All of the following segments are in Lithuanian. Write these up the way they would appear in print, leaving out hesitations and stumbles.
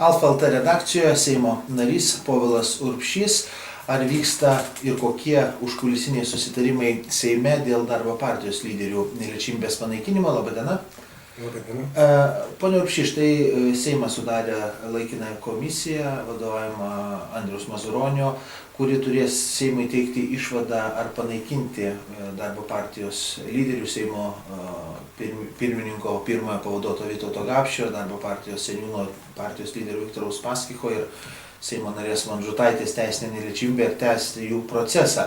Alfa LT redakcijoje Seimo narys Povilas Urbšys. Ar vyksta ir kokie užkulisiniai susitarimai Seime dėl darbo partijos lyderių neliečiamybės panaikinimo? Labadiena. Labadiena. Pone Urbšy, štai Seimas sudarė laikinąją komisiją vadovaujamą Andriaus Mazuronio, kuri turės Seimui teikti išvadą ar panaikinti darbo partijos lyderių Seimo pirmininko pirmojo pavaduotojo Vytauto Gapšio, darbo partijos seniūno partijos lyderio Viktoro Uspaskicho ir Seimo narės Mandžutaitės teisinė neliečiamybė ir tęsti jų procesą.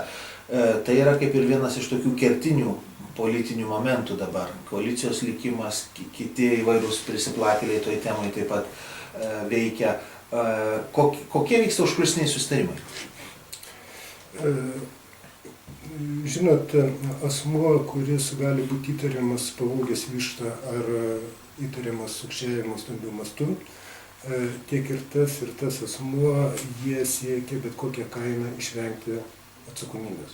Tai yra kaip ir vienas iš tokių kertinių politinių momentų dabar. Koalicijos likimas, kiti įvairūs prisiplakėliai toj temai taip pat veikia. Kokie vyksta užkulisiniai susitarimai? Žinot, asmuo, kuris gali būti įtariamas pavogęs vištą ar įtariamas sukčiavimo stambiu mastu, tiek ir tas asmuo, jie siekia bet kokią kainą išvengti atsakomybės.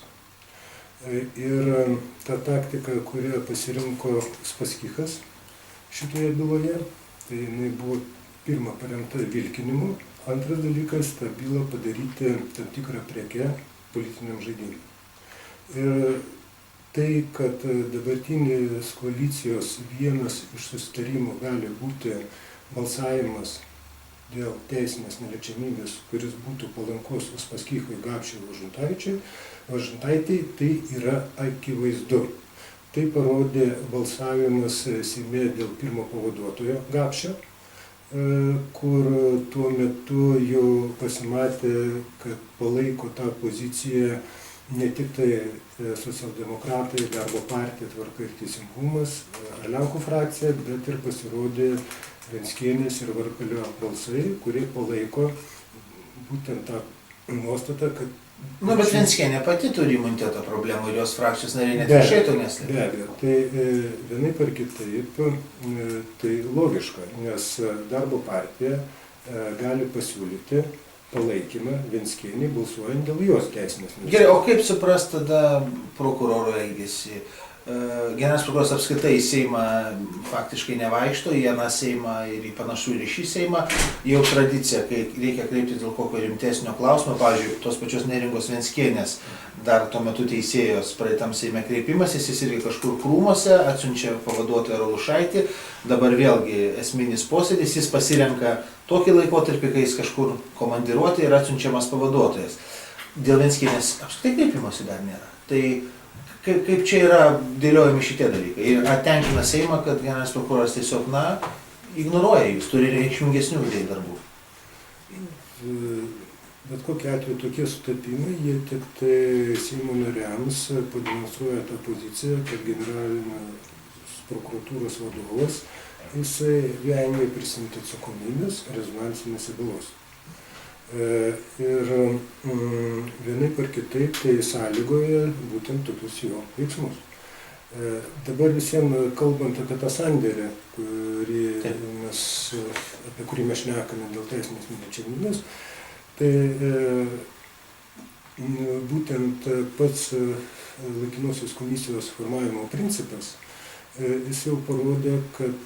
Ir ta taktika, kurią pasirinko Uspaskichas šitoje byloje, tai jinai buvo pirma paremta vilkinimu, antras dalykas tą bylą padaryti tam tikrą prekę politiniam žaidimui. Ir tai, kad dabartinės koalicijos vienas iš susitarimų gali būti balsavimas dėl teisinės neliečiamybės, kuris būtų palankus Uspaskichui, Gapšiui ir Važuntaitei, tai yra akivaizdu. Tai parodė balsavimas Seime dėl pirmo pavaduotojo Gapšio, kur tuo metu jau pasimatė, kad palaiko tą poziciją ne tik tai socialdemokratai, darbo partija, Tvarka ir teisingumas, Lenkų frakcija, bet ir pasirodė Venckienės ir Varkalio balsai, kurie palaiko būtent tą nuostatą, kad... Bet Venckienė pati turi imuniteto problemų ir jos frakcijos nariai net viešai to neslėpia. Be abejo, tai vienaip ar kitaip, tai logiška, nes darbo partija gali pasiūlyti palaikymą Venckienei balsuojant dėl jos teisinės neliečiamybės. Gerai, o kaip suprast tada prokuroro elgesį? Generalinis prokuroras apskritai į Seimą faktiškai nevaikšto, į aną Seimą ir į panašų ir į šį Seimą. Jau tradicija, kai reikia kreiptis dėl kokio rimtesnio klausimo, pavyzdžiui, tos pačios Neringos Venckienės, dar tuo metu teisėjos praeitam Seime kreipimasis, jis irgi kažkur krūmuose atsiunčia pavaduotoją Ralušaitį, dabar vėlgi esminis posėdis, jis pasirenka tokį laikotarpį, kai jis kažkur komandiruoti ir atsiunčiamas pavaduotojas. Dėl Venckienės apskritai kreipimosi dar nėra. Tai kaip čia yra dėliojami šitie dalykai? Ir tenkina Seimą, kad generalinis prokuroras tiesiog, ignoruoja jūs, turi reikšmingesnių darbų? Bet kokiu atveju tokie sutapimai, jie tik tai Seimo nariams pademonstruoja tą poziciją, kad generalinės prokuratūros vadovas, jisai vengia prisimti atsakomybės rezonansinėse bylose. Ir vienaip ar kitaip tai sąlygoja būtent tokius jo veiksmus. Dabar visiems kalbant apie tą sandėrį, apie kurį mes šnekame dėl teisinės neliečiamybės, tai būtent pats laikinosios komisijos formavimo principas, jis jau parodė, kad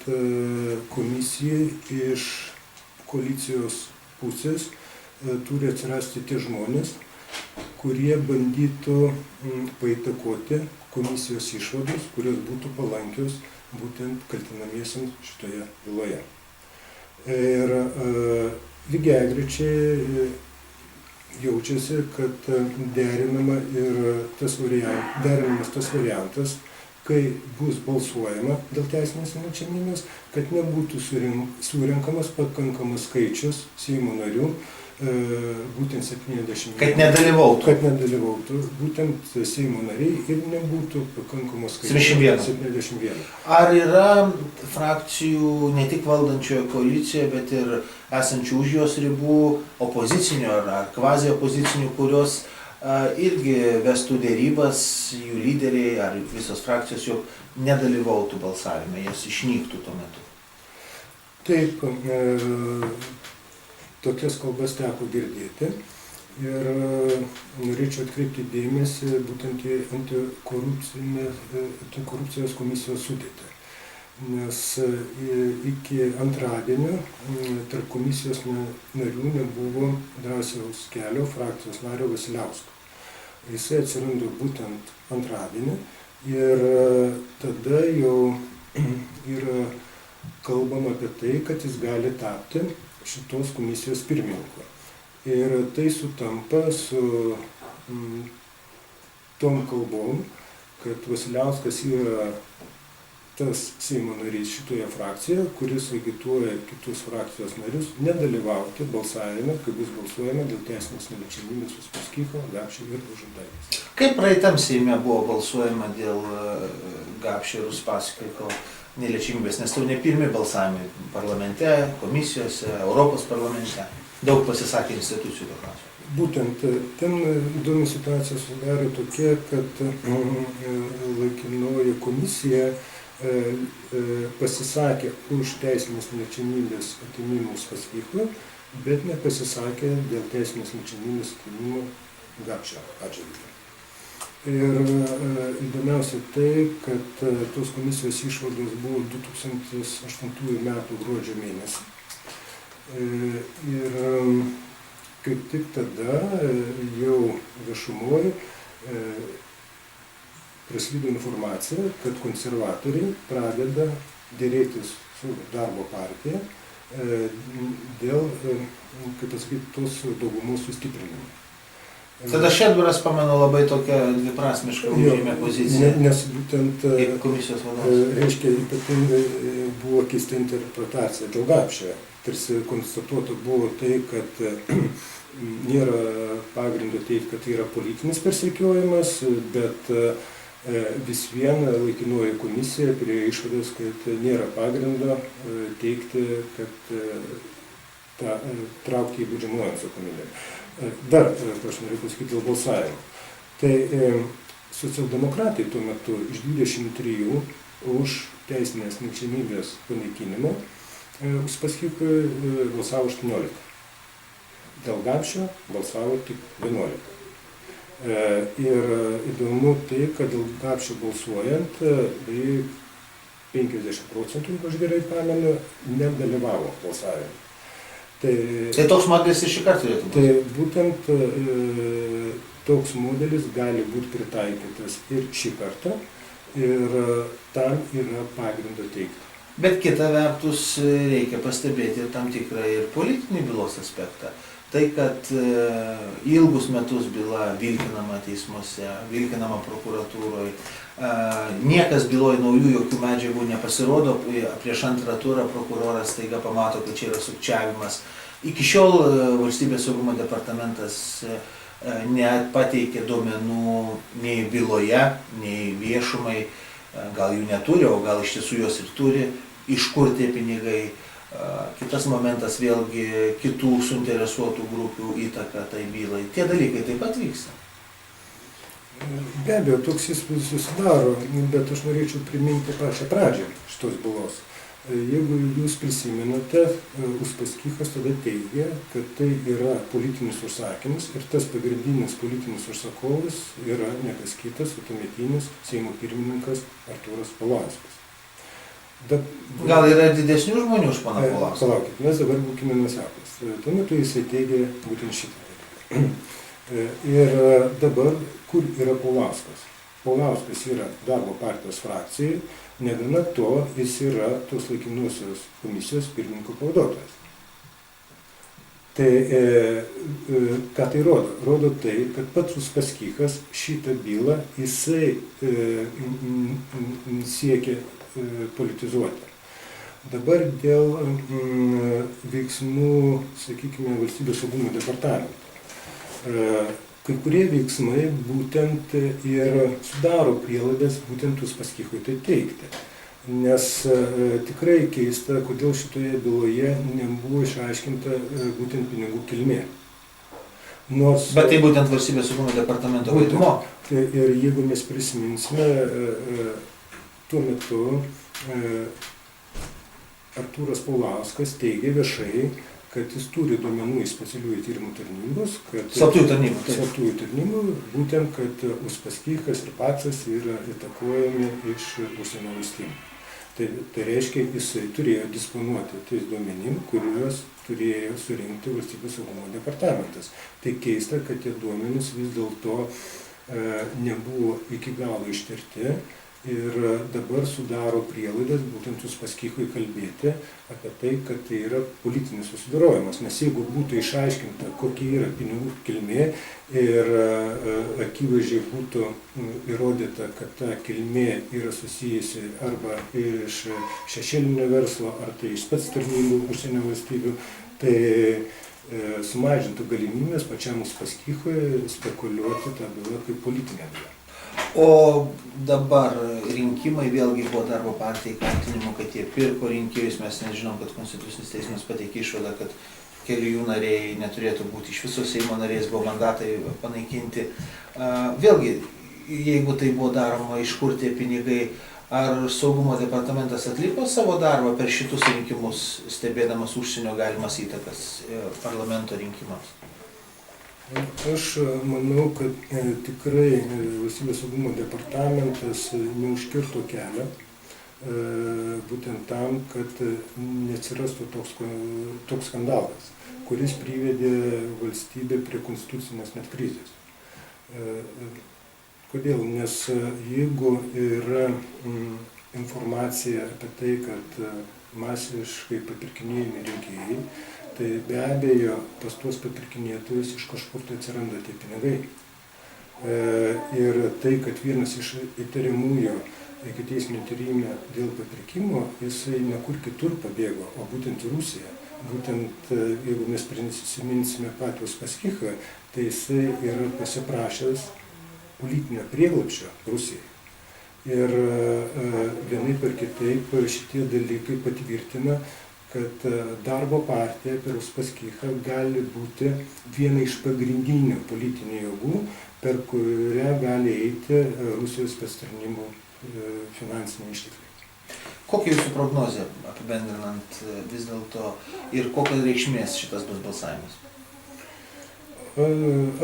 komisijai iš koalicijos pusės turi atsirasti tie žmonės, kurie bandytų paįtakoti komisijos išvados, kurios būtų palankios būtent kaltinamiesiems šitoje byloje. Ir lygiagrečiai jaučiasi, kad derinamas tas variantas, kai bus balsuojama dėl teisinės neliečiamybės, kad nebūtų surenkamas pakankamas skaičius Seimo narių, būtent 70. Kad nedalyvautų. Kad nedalyvautų būtent Seimo nariai ir nebūtų pakankamos skaičius. 71. Ar yra frakcijų ne tik valdančioje koalicijoje, bet ir esančių už jos ribų opozicinių ar kvazi opozicinių, kurios irgi vestų dėrybas, jų lyderiai ar visos frakcijos jau nedalyvautų balsavime, jas išnyktų tuo metu? Taip, tokias kalbas teko girdėti ir norėčiau atkreipti dėmesį būtent į antikorupcijos komisijos sudėtį. nes iki antradienio tarp komisijos narių nebuvo drąsiaus kelio frakcijos nario Vasiliausko. Jisai atsirado būtent antradienį ir tada jau yra kalbama apie tai, kad jis gali tapti šitos komisijos pirmininku. Ir tai sutampa su tom kalbom, kad Vasiliauskas yra tas Seimo narys šitoje frakcijoje, kuris agituoja kitus frakcijos narius nedalyvauti balsavime, kai bus balsuojama dėl teisinės neliečiamybės Uspaskicho, Gapšio ir Žemaitaičio. Kaip praeitam Seime buvo balsuojama dėl Gapšio ir Uspaskicho neliečiamybės, nes tai ne pirmi balsavimai parlamente, komisijose, Europos parlamente, daug pasisakė institucijų to klausimu. Būtent ten įdomi situacija sudarė tokia, kad laikinoji komisija pasisakė už teisinės neliečiamybės atėmimo Uspaskichui, bet nepasisakė dėl teisinės neliečiamybės atėmimo Gapšio atžvilgiu. Ir įdomiausia tai, kad tos komisijos išvados buvo 2008 metų gruodžio mėnesį. Ir kaip tik tada jau viešumoje prasklido informacija, kad konservatoriai pradeda dėrėtis su darbo partija dėl, kaip pasakyti, tos daugumos sustiprinimo. Tada Šedbaras, pamenu, labai tokia dviprasmiška užėmė poziciją. Nes būtent komisijos vadovas. Reiškia, ypatingai buvo keista interpretacija dėl Gapšio. Tarsi konstatuota buvo tai, kad nėra pagrindo teikti, kad tai yra politinis persekiojimas, bet vis vien laikinoji komisija prie išvados, kad nėra pagrindo teikti, kad traukti į baudžiamoją atsakomybę. Dar, aš noriu pasakyti dėl balsavimo. Tai socialdemokratai tuo metu iš 23 už teisinės neliečiamybės panaikinimo Uspaskichui balsavo 18. Dėl Gapšio balsavo tik 11. Ir įdomu tai, kad dėl Gapšio balsuojant 50%, jeigu aš gerai pamenu, nedalyvavo balsavime. Tai toks modelis ir šį kartą turėtų būti? Tai būtent toks modelis gali būti pritaikytas ir šį kartą ir tam yra pagrindo teikti. Bet kita vertus reikia pastebėti ir tam tikrą ir politinį bylos aspektą. Tai, kad ilgus metus byla vilkinama teismuose, vilkinama prokuratūroje, niekas byloje naujų jokių medžiagų nepasirodo, prieš antrą turą prokuroras staiga pamato, kad čia yra sukčiavimas. Iki šiol Valstybės saugumo departamentas nepateikė duomenų nei byloje, nei viešumai, gal jų neturi, o gal iš tiesų jos ir turi, iš kur tie pinigai. Kitas momentas vėlgi kitų suinteresuotų grupių įtaka tai bylai. Tie dalykai taip pat vyksta. Be abejo, toks įspūdis susidaro, bet aš norėčiau priminti pačią pradžią šitos bylos. Jeigu jūs prisimenate, Uspaskichas tada teigė, kad tai yra politinis užsakymas ir tas pagrindinis politinis užsakovas yra ne kas kitas, o tuometinis Seimo pirmininkas Artūras Paulauskas. Gal yra didesnių žmonių už poną Paulauską? Palaukit, mes dabar būkime nuoseklūs. Tuo metu jisai teigė būtent šitą. Ir dabar, kur yra Paulauskas? Paulauskas yra darbo partijos frakcijai, negana to jis yra tos laikinosios komisijos pirmininko pavaduotojas. Tai ką tai rodo? Rodo tai, kad pats Uspaskichas šitą bylą jisai siekia politizuoti. Dabar dėl veiksmų, sakykime, Valstybės saugumo departamento. Kai kurie veiksmai būtent ir sudaro prielaidas būtent Uspaskichui tai teikti. Nes tikrai keista, kodėl šitoje byloje nebuvo išaiškinta būtent pinigų kilmė. Bet tai būtent Valstybės saugumo departamento vaidmuo. Ir jeigu mes prisiminsime, tuo metu Artūras Paulauskas teigė viešai, kad jis turi duomenų iš specialiųjų tyrimų tarnybos, slaptųjų tarnybų, būtent, kad Uspaskichas ir Pacas yra įtakojami iš užsienio valstybių. Tai reiškia, jisai turėjo disponuoti tais duomenim, kuriuos turėjo surinkti Valstybės saugumo departamentas. Tai keista, kad tie duomenys vis dėlto nebuvo iki galo ištirti ir dabar sudaro prielaidas būtent Uspaskichui kalbėti apie tai, kad tai yra politinis susidorojimas. Nes jeigu būtų išaiškinta, kokia yra pinigų kilmė ir akivaizdžiai būtų įrodyta, kad ta kilmė yra susijusi arba iš šešėlinio verslo, ar tai iš spectarnybų užsienio valstybių, tai sumažintų galimybės pačiam Uspaskichui spekuliuoti tą bylą kaip politinę bylą. O dabar rinkimai vėlgi buvo darbo partijai kaltinimų, kad jie pirko rinkėjus. Mes nežinom, kad Konstitucinis teismas pateikė išvadą, kad keli jų nariai neturėtų būti iš viso Seimo nariais, buvo mandatai panaikinti. Vėlgi, jeigu tai buvo daroma, iš kur tie pinigai, ar saugumo departamentas atliko savo darbą per šitus rinkimus, stebėdamas užsienio galimas įtakas parlamento rinkimams? Aš manau, kad tikrai Valstybės saugumo departamentas neužkirto kelią būtent tam, kad neatsirastų toks skandalas, kuris privedė valstybę prie konstitucinės net krizės. Kodėl? Nes jeigu yra informacija apie tai, kad masiškai papirkinėjami rinkėjai, tai be abejo pas tuos papirkinėtojus iš kažkur tai atsiranda tie pinigai. Ir tai, kad vienas iš įtariamųjų ikiteisminio tyrime dėl papirkimo, jisai nekur kitur pabėgo, o būtent į Rusiją. Būtent, jeigu mes prisiminsime patį Uspaskichą, tai jisai yra pasiprašęs politinio prieglobsčio Rusijai. Ir vienaip ar kitaip šitie dalykai patvirtina, kad darbo partija per Uspaskichą gali būti viena iš pagrindinių politinių jėgų, per kurią gali eiti Rusijos spectarnybų finansiniai ištekliai. Kokia jūsų prognozė apibendrinant vis dėlto ir kokios reikšmės šitas bus balsavimas?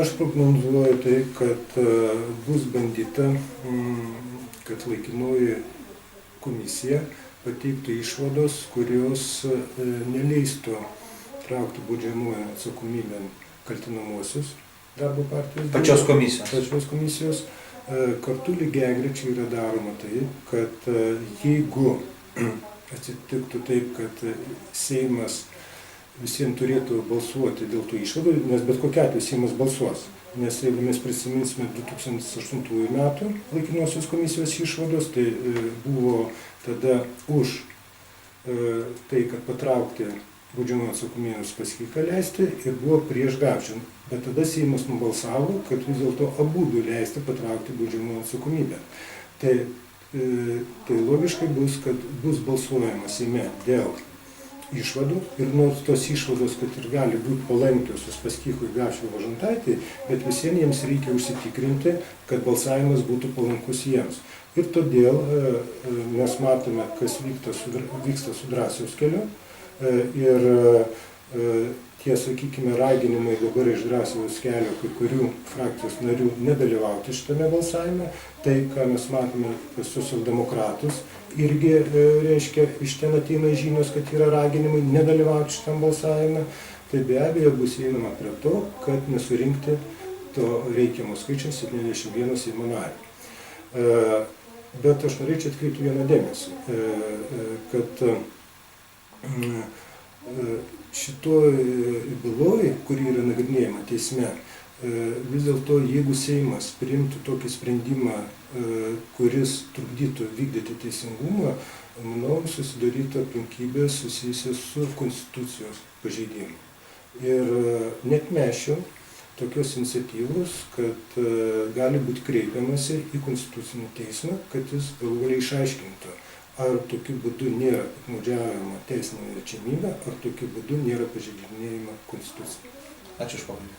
Aš prognozuoju tai, kad bus bandyta, kad laikinoji komisija pateiktų išvados, kurios neleistų traukti baudžiamojon atsakomybėn kaltinamuosius darbo partijos. Pačios komisijos. Pačios komisijos. Kartu lygiagrečiai yra daroma tai, kad jeigu atsitiktų taip, kad Seimas visiems turėtų balsuoti dėl tų išvadų, nes bet kokia atveju Seimas balsuos. Nes jeigu mes prisiminsime 2008 metų laikinosios komisijos išvados, tai buvo tada už tai, kad patraukti baudžiamojon atsakomybėn Uspaskichą leisti ir buvo prieš Gapšį. Bet tada Seimas nubalsavo, kad vis dėlto abudu leisti patraukti baudžiamojon atsakomybėn. Tai logiškai bus, kad bus balsuojama Seime dėl išvadų ir nors tos išvados, kad ir gali būti palankios Uspaskichui, Gapšiui, Važontaitei, bet visiems jiems reikia užsitikrinti, kad balsavimas būtų palankus jiems. Ir todėl mes matome, kas vyksta su Drąsiaus keliu ir tie, sakykime, raginimai dabar iš Drąsiaus kelio kai kurių frakcijos narių nedalyvauti šitame balsavime, tai, ką mes matome pas socialdemokratus, irgi reiškia, iš ten ateina žinios, kad yra raginimai nedalyvauti šitam balsavime, tai be abejo bus einama prie to, kad nesurinkti to reikiamo skaičiaus 71 Seimo nario. Bet aš norėčiau atkreipti vieną dėmesį, kad šitoj byloj, kuri yra nagrinėjama teisme, vis dėlto, jeigu Seimas priimtų tokį sprendimą, kuris trukdytų vykdyti teisingumą, manau, susidarytų aplinkybės susijusios su konstitucijos pažeidimu. Ir neatmešiu tokios iniciatyvos, kad gali būti kreipiamasi į Konstitucinį teismą, kad jis galų galiai išaiškintų, ar tokiu būdu nėra piktnaudžiaujama teisinė neliečiamybė, ar tokiu būdu nėra pažeidinėjama Konstitucija. Ačiū už pokalbį.